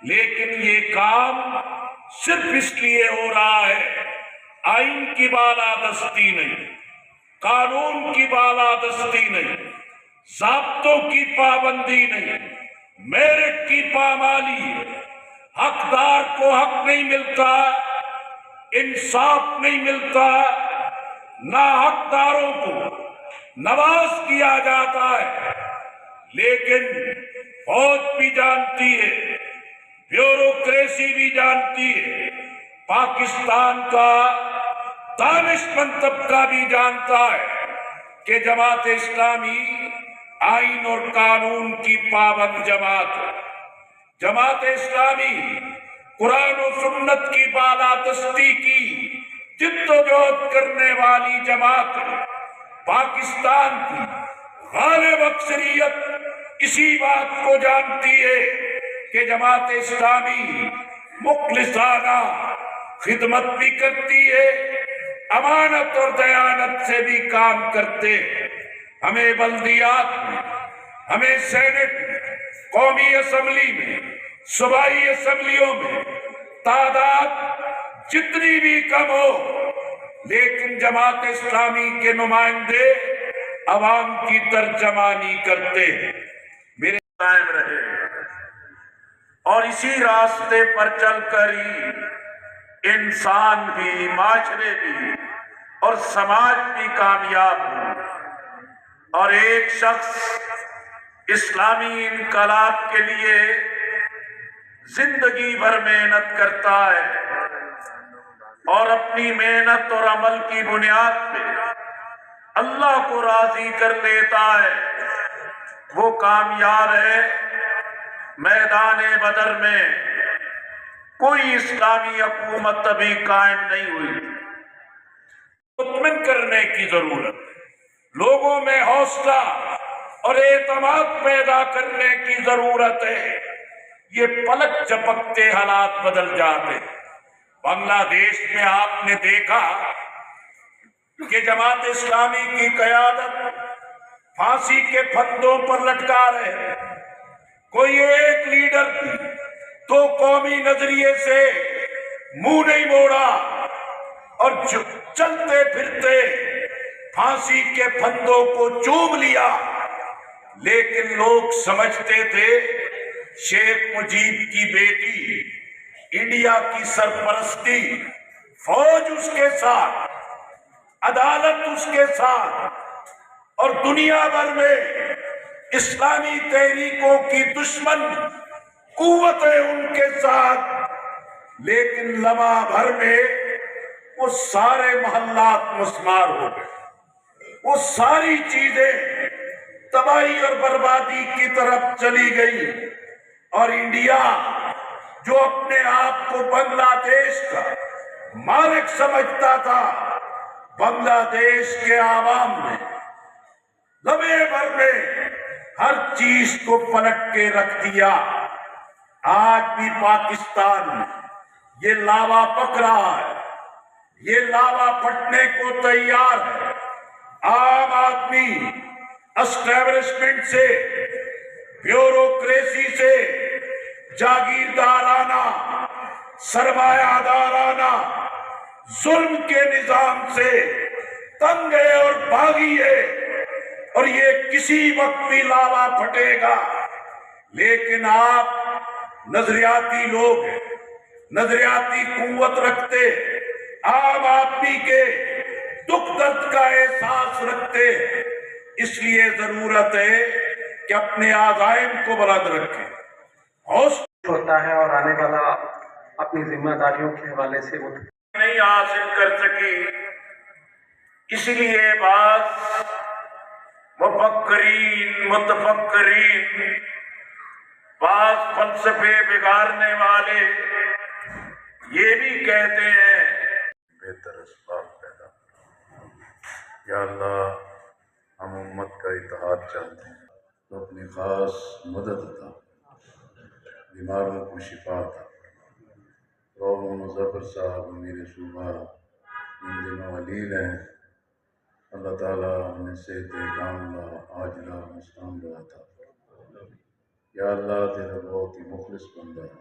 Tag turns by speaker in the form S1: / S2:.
S1: لیکن یہ کام صرف اس لیے ہو رہا ہے آئین کی بالادستی نہیں، قانون کی بالادستی نہیں، ضابطوں کی پابندی نہیں، میرٹ کی پامالی ہے۔ حقدار کو حق نہیں ملتا، انصاف نہیں ملتا، ناحقداروں کو نواز کیا جاتا ہے۔ لیکن فوج بھی جانتی ہے، بیوروکریسی بھی جانتی ہے، پاکستان کا دانشمند طبقہ بھی جانتا ہے کہ جماعت اسلامی آئین اور قانون کی پابند جماعت ہے۔ جماعت اسلامی قرآن و سنت کی بالادستی کی جد و جہد کرنے والی جماعت ہے۔ پاکستان کی غالب اکثریت اسی بات کو جانتی ہے کہ جماعت اسلامی مخلصانہ خدمت بھی کرتی ہے، امانت اور دیانت سے بھی کام کرتے ہیں۔ ہمیں بلدیات میں، ہمیں سینٹ میں، قومی اسمبلی میں، صوبائی اسمبلیوں میں تعداد جتنی بھی کم ہو، لیکن جماعت اسلامی کے نمائندے عوام کی ترجمانی کرتے ہیں۔ میرے قائم رہے اور اسی راستے پر چل کر ہی انسان بھی، معاشرے بھی اور سماج بھی کامیاب ہوں۔ اور ایک شخص اسلامی انقلاب کے لیے زندگی بھر محنت کرتا ہے اور اپنی محنت اور عمل کی بنیاد پہ اللہ کو راضی کر لیتا ہے، وہ کامیاب ہے۔ میدان بدر میں کوئی اسلامی حکومت ابھی قائم نہیں ہوئی۔ مطمئن کرنے کی ضرورت ہے، لوگوں میں حوصلہ اور اعتماد پیدا کرنے کی ضرورت ہے۔ یہ پلک جھپکتے حالات بدل جاتے۔ بنگلہ دیش میں آپ نے دیکھا کہ جماعت اسلامی کی قیادت پھانسی کے پھندوں پر لٹکا رہے، کوئی ایک لیڈر تو قومی نظریے سے منہ نہیں موڑا اور چلتے پھرتے پھانسی کے پھندوں کو چوم لیا۔ لیکن لوگ سمجھتے تھے شیخ مجیب کی بیٹی، انڈیا کی سرپرستی، فوج اس کے ساتھ، عدالت اس کے ساتھ اور دنیا بھر میں اسلامی تحریکوں کی دشمن قوتیں ان کے ساتھ، لیکن لمحہ بھر میں وہ سارے محلات مسمار ہو گئے، وہ ساری چیزیں تباہی اور بربادی کی طرف چلی گئی۔ اور انڈیا جو اپنے آپ کو بنگلہ دیش کا مالک سمجھتا تھا، بنگلہ دیش کے عوام نے لمحے بھر میں ہر چیز کو پلٹ کے رکھ دیا۔ آج بھی پاکستان میں یہ لاوا پک رہا ہے، یہ لاوا پھٹنے کو تیار ہے۔ عام آدمی اسٹیبلشمنٹ سے، بیوروکریسی سے، جاگیردارانہ، سرمایہ دارانہ ظلم کے نظام سے تنگ ہے اور باغی ہے، اور یہ کسی وقت بھی لاوا پھٹے گا۔ لیکن آپ نظریاتی لوگ ہیں، نظریاتی قوت رکھتے، عام آدمی کے دکھ درد کا احساس رکھتے، اس لیے ضرورت ہے کہ اپنے عزائم کو بلند رکھیں۔ حوصلہ
S2: ہوتا ہے اور آنے والا اپنی ذمہ داریوں کے حوالے سے وہ
S1: نہیں حاصل کر سکی، اس لیے بعض مفکرین، متفکرین، بعض فلسفے بگاڑنے والے یہ بھی کہتے ہیں بہتر اسباب پیدا کرو۔ یا اللہ، ہم امت کا اتحاد چاہتے ہیں تو اپنی خاص مدد عطا، بیماروں کو شفا عطا۔ روح مظفر صاحب امیر صوبہ ان دنوں علیل ہیں، اللہ تعالیٰ انہیں صحت کاملہ عاجلہ مستعملہ عطا۔ یا اللہ، تیرا بہت ہی مخلص بندہ ہے،